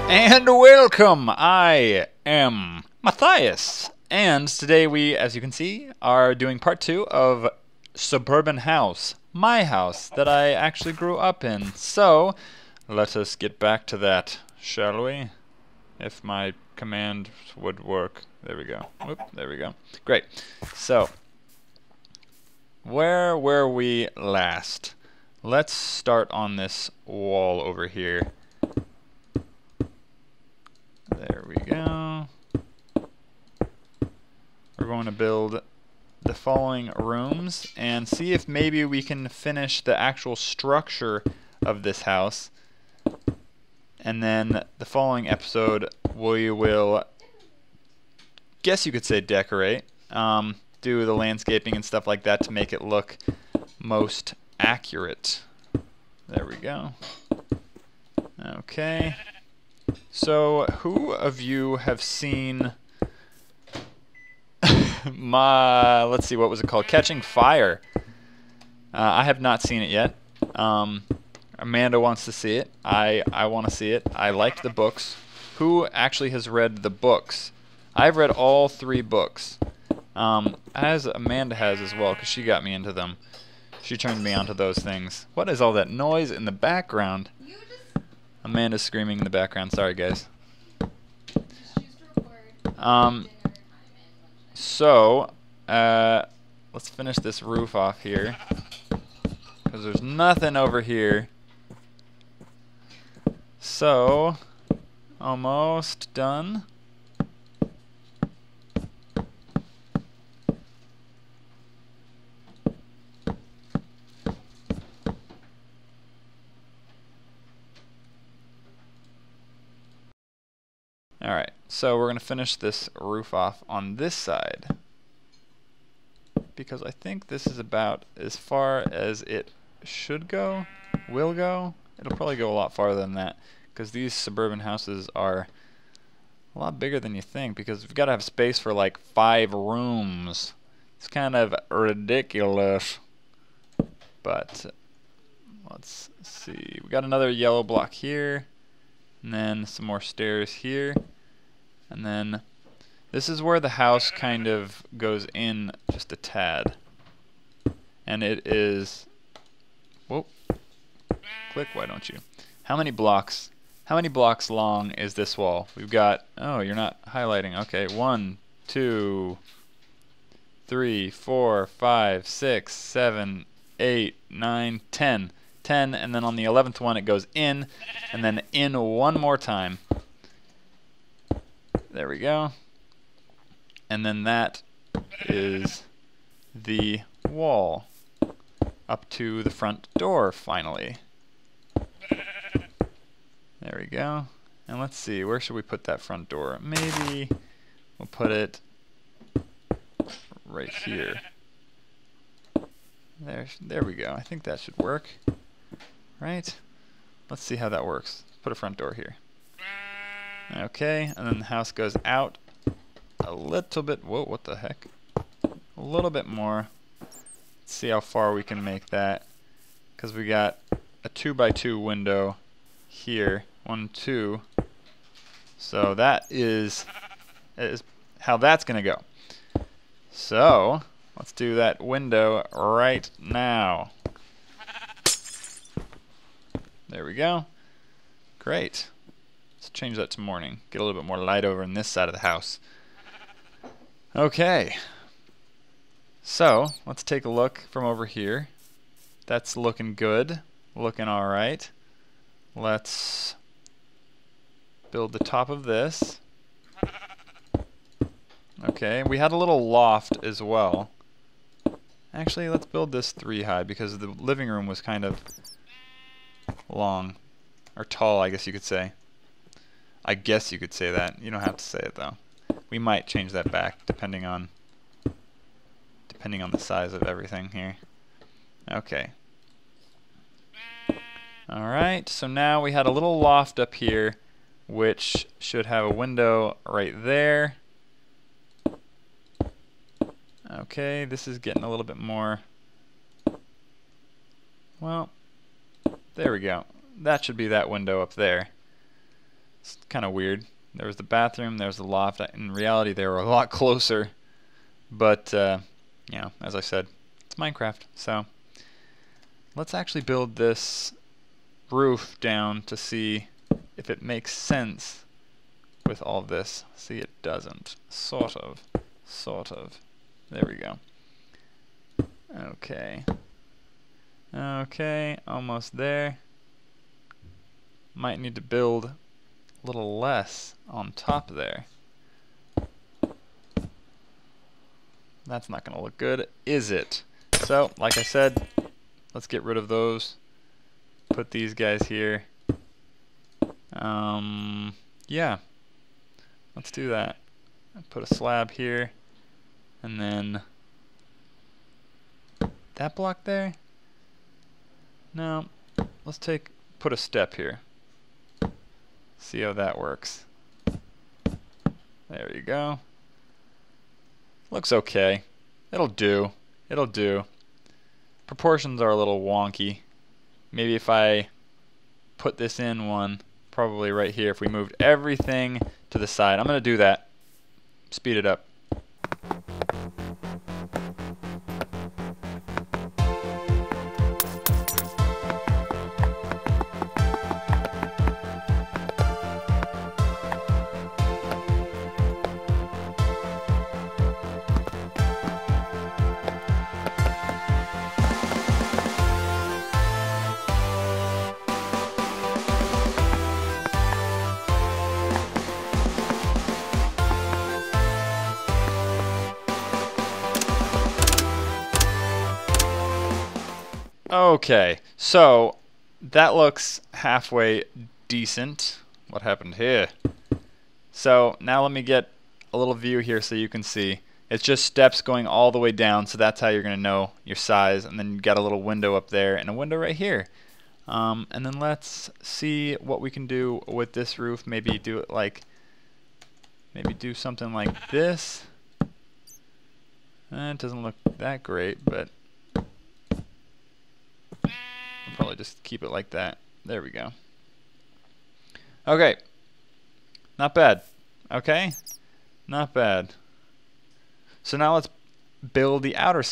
And welcome! I am Matthias, and today we, as you can see, are doing part 2 of Suburban House, my house that I actually grew up in. So, let us get back to that, shall we? If my command would work. There we go. Whoop, there we go. Great. So, where were we last? Let's start on this wall over here. There we go. We're going to build the following rooms and see if maybe we can finish the actual structure of this house. And then the following episode we will, guess you could say, decorate. Do the landscaping and stuff like that to make it look most accurate. There we go. Okay. So, who of you have seen let's see, what was it called? Catching Fire. I have not seen it yet. Amanda wants to see it. I want to see it. I liked the books. Who actually has read the books? I've read all 3 books. As Amanda has as well, because she got me into them. She turned me onto those things. What is all that noise in the background? Amanda's screaming in the background. Sorry, guys. So, let's finish this roof off here, because there's nothing over here. So, almost done. Alright, so we're going to finish this roof off on this side, because I think this is about as far as it should go, will go. It'll probably go a lot farther than that, because these suburban houses are a lot bigger than you think, because we've got to have space for like 5 rooms. It's kind of ridiculous. But let's see, we got another yellow block here, and then some more stairs here, and then this is where the house kind of goes in just a tad, and it is, whoa, click, why don't you? How many blocks long is this wall? We've got, oh, you're not highlighting, okay, 1, 2, 3, 4, 5, 6, 7, 8, 9, 10. 10, and then on the 11th one it goes in, and then in one more time. There we go. And then that is the wall up to the front door finally. There we go. And let's see, where should we put that front door? Maybe we'll put it right here. There we go. I think that should work. Right? Let's see how that works. Put a front door here. Okay, and then the house goes out a little bit. Whoa, what the heck? A little bit more. Let's see how far we can make that. Because we got a 2x2 window here. 1, 2. So that is how that's going to go. So, let's do that window right now. There we go. Great. Let's change that to morning. Get a little bit more light over on this side of the house. Okay. So, let's take a look from over here. That's looking good. Looking alright. Let's build the top of this. Okay, we had a little loft as well. Actually, let's build this 3 high, because the living room was kind of long, or tall, I guess you could say. I guess you could say that. You don't have to say it though. We might change that back depending on the size of everything here. Okay. Alright, so now we had a little loft up here, which should have a window right there. Okay, this is getting a little bit more, well, there we go. That should be that window up there. It's kind of weird. There was the bathroom, there was the loft. In reality, they were a lot closer. But, you know, as I said, it's Minecraft. So, let's actually build this roof down to see if it makes sense with all this. See, it doesn't. Sort of. Sort of. There we go. Okay. Okay, almost there. Might need to build a little less on top there. That's not going to look good, is it? So, like I said, let's get rid of those. Put these guys here. Yeah. Let's do that. Put a slab here. And then that block there? No. Let's put a step here. See how that works. There you go. Looks okay. It'll do. It'll do. Proportions are a little wonky. Maybe if I put this in one, probably right here, if we moved everything to the side. I'm going to do that. Speed it up. Okay, so that looks halfway decent. What happened here? So now let me get a little view here so you can see. It's just steps going all the way down, so that's how you're going to know your size. And then you got a little window up there and a window right here. And then let's see what we can do with this roof. Maybe do it like, maybe do something like this. It doesn't look that great, but I'll probably just keep it like that. There we go. Okay. Not bad. Okay? Not bad. So now let's build the outer,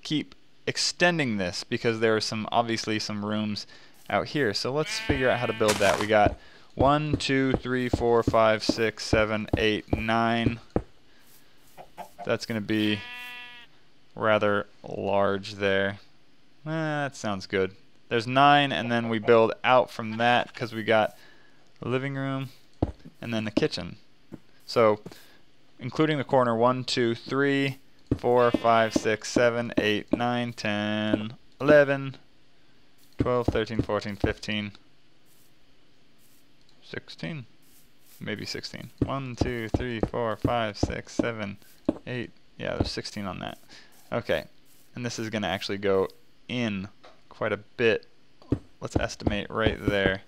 keep extending this because there are obviously some rooms out here. So let's figure out how to build that. We got 1, 2, 3, 4, 5, 6, 7, 8, 9. That's going to be rather large there. That sounds good. There's 9, and then we build out from that because we got the living room and then the kitchen. So, including the corner, 1, 2, 3, 4, 5, 6, 7, 8, 9, 10, 11, 12, 13, 14, 15, 16. Maybe 16. 1, 2, 3, 4, 5, 6, 7, 8. Yeah, there's 16 on that. Okay. And this is going to actually go in quite a bit. Let's estimate right there,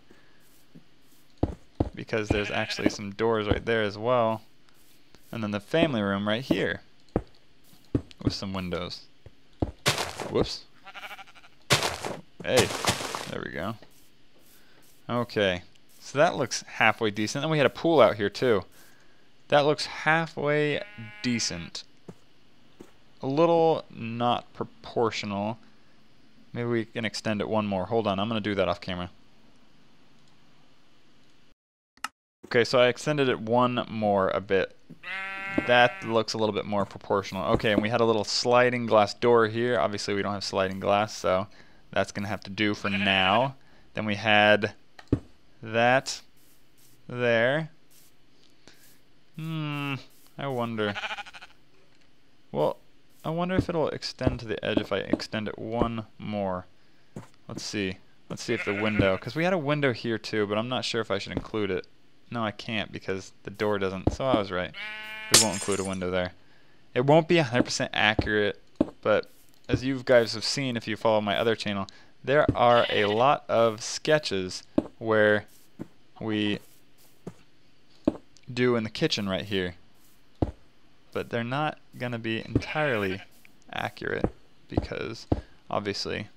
because there's actually some doors right there as well, and then the family room right here with some windows. Whoops. Hey, there we go. Okay, so that looks halfway decent. And we had a pool out here too. That looks halfway decent. A little not proportional. Maybe we can extend it one more. Hold on, I'm going to do that off camera. Okay, so I extended it one more a bit. That looks a little bit more proportional. Okay, and we had a little sliding glass door here. Obviously we don't have sliding glass, so that's going to have to do for now. Then we had that there. I wonder. Well, I wonder if it'll extend to the edge if I extend it one more. Let's see. Let's see if the window, because we had a window here too, but I'm not sure if I should include it. No, I can't because the door doesn't. So I was right. We won't include a window there. It won't be 100% accurate, but as you guys have seen if you follow my other channel, there are a lot of sketches where we do in the kitchen right here. But they're not going to be entirely accurate because obviously.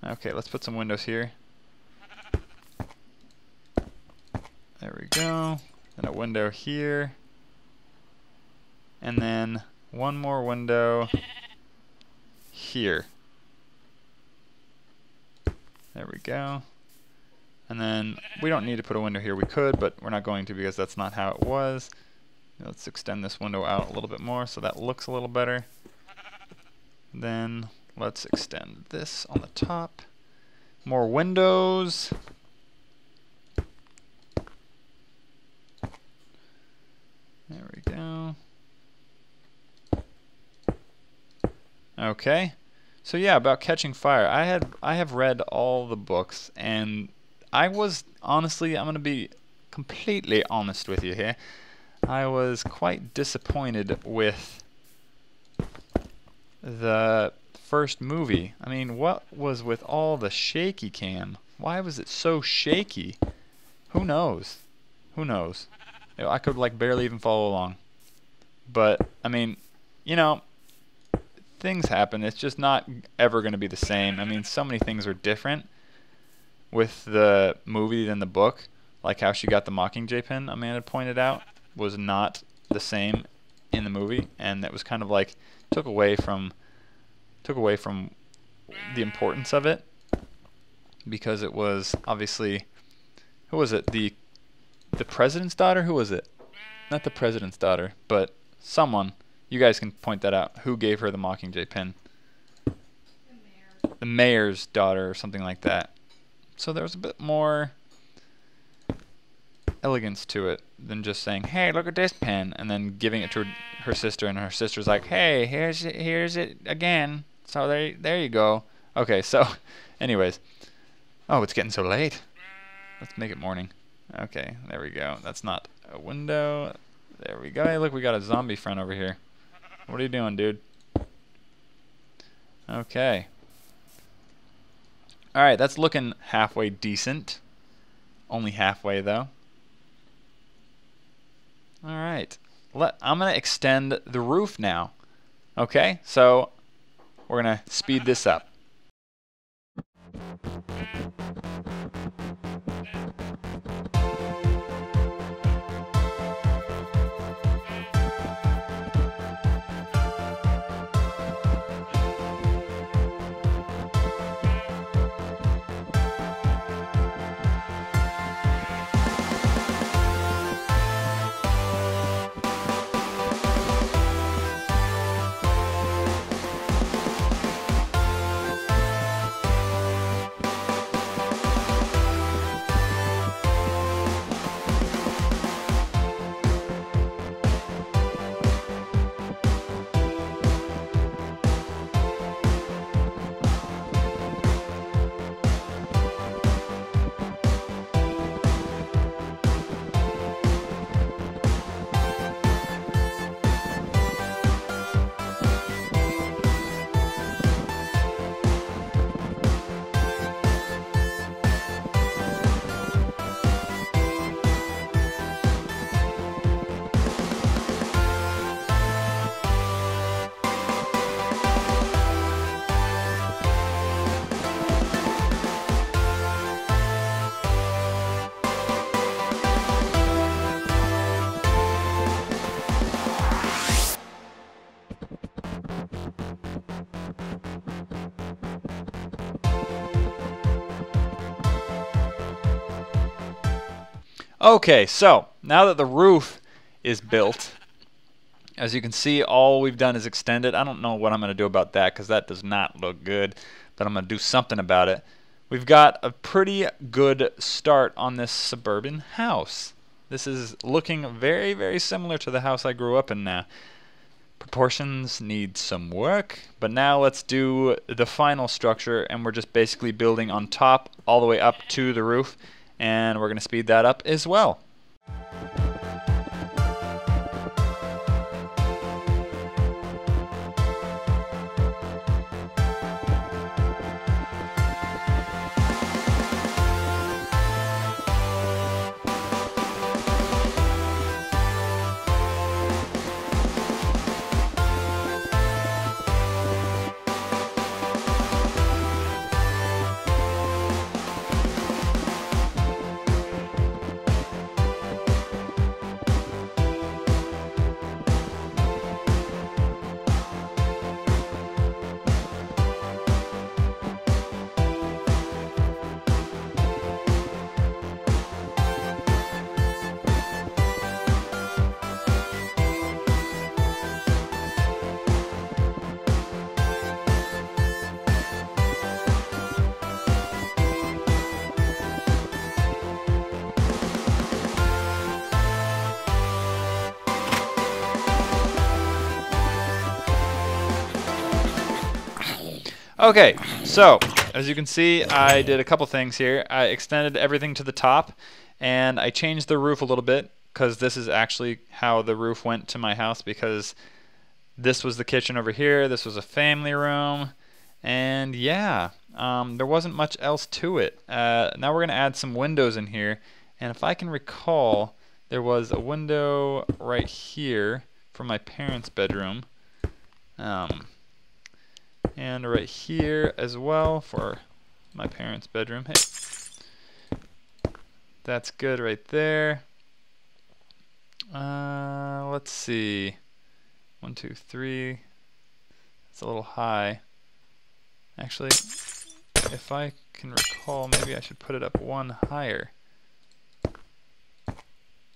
Okay, let's put some windows here. There we go. Then a window here. And then one more window here. There we go. And then we don't need to put a window here. We could, but we're not going to because that's not how it was. Let's extend this window out a little bit more so that looks a little better. Then let's extend this on the top. More windows. There we go. Okay. So yeah, about catching fire. I have read all the books, and I was honestly, I'm going to be completely honest with you here. I was quite disappointed with the first movie. I mean, what was with all the shaky cam? Why was it so shaky? Who knows? Who knows? You know, I could like barely even follow along. But I mean, you know, things happen. It's just not ever going to be the same. I mean, so many things are different with the movie than the book. Like how she got the Mockingjay pin, Amanda pointed out, was not the same in the movie, and that was kind of like took away from the importance of it, because it was obviously, who was it? The president's daughter? Who was it? Not the president's daughter, but someone. You guys can point that out. Who gave her the Mockingjay pin? The mayor's daughter or something like that. So there was a bit more elegance to it than just saying, "Hey, look at this pen," and then giving it to her sister, and her sister's like, "Hey, here's it again. So there you go." Okay, so anyways. Oh, it's getting so late. Let's make it morning. Okay, there we go. That's not a window. There we go. Hey, look, we got a zombie friend over here. What are you doing, dude? Okay. Alright, that's looking halfway decent. Only halfway, though. Alright. I'm going to extend the roof now. Okay, so we're going to speed this up. Okay, so now that the roof is built, as you can see, all we've done is extend it. I don't know what I'm going to do about that because that does not look good, but I'm going to do something about it. We've got a pretty good start on this suburban house. This is looking very, very similar to the house I grew up in now. Proportions need some work, but now let's do the final structure, and we're just basically building on top all the way up to the roof. And we're going to speed that up as well. Okay, so as you can see, I did a couple things here. I extended everything to the top, and I changed the roof a little bit because this is actually how the roof went to my house, because this was the kitchen over here, this was a family room, and yeah, there wasn't much else to it. Now we're going to add some windows in here, and if I can recall, there was a window right here for my parents' bedroom. And right here as well for my parents' bedroom. Hey, that's good right there. Let's see. 1, 2, 3. It's a little high. Actually, if I can recall, maybe I should put it up one higher,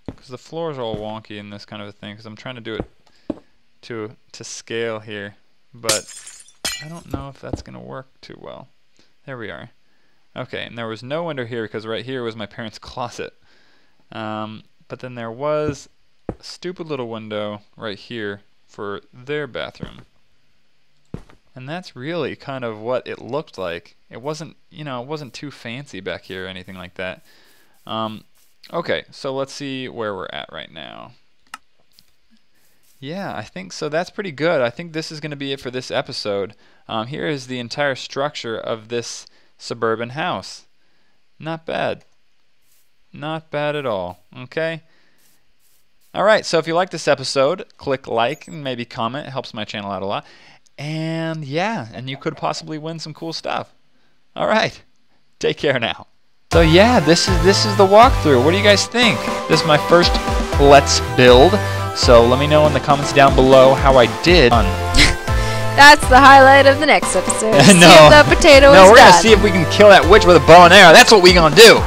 because the floors are all wonky in this kind of a thing, because I'm trying to do it to scale here, but I don't know if that's going to work too well. There we are. Okay, and there was no window here because right here was my parents' closet. But then there was a stupid little window right here for their bathroom. And that's really kind of what it looked like. It wasn't, you know, it wasn't too fancy back here or anything like that. Okay, so let's see where we're at right now. Yeah, I think so. That's pretty good. I think this is going to be it for this episode. Here is the entire structure of this suburban house. Not bad. Not bad at all. Okay? Alright, so if you like this episode, click like and maybe comment. It helps my channel out a lot. And yeah, and you could possibly win some cool stuff. Alright, take care now. So yeah, this is the walkthrough. What do you guys think? This is my first Let's Build. So let me know in the comments down below how I did. That's the highlight of the next episode. No, see if the potato is we're done. gonna see if we can kill that witch with a bow and arrow. That's what we gonna do.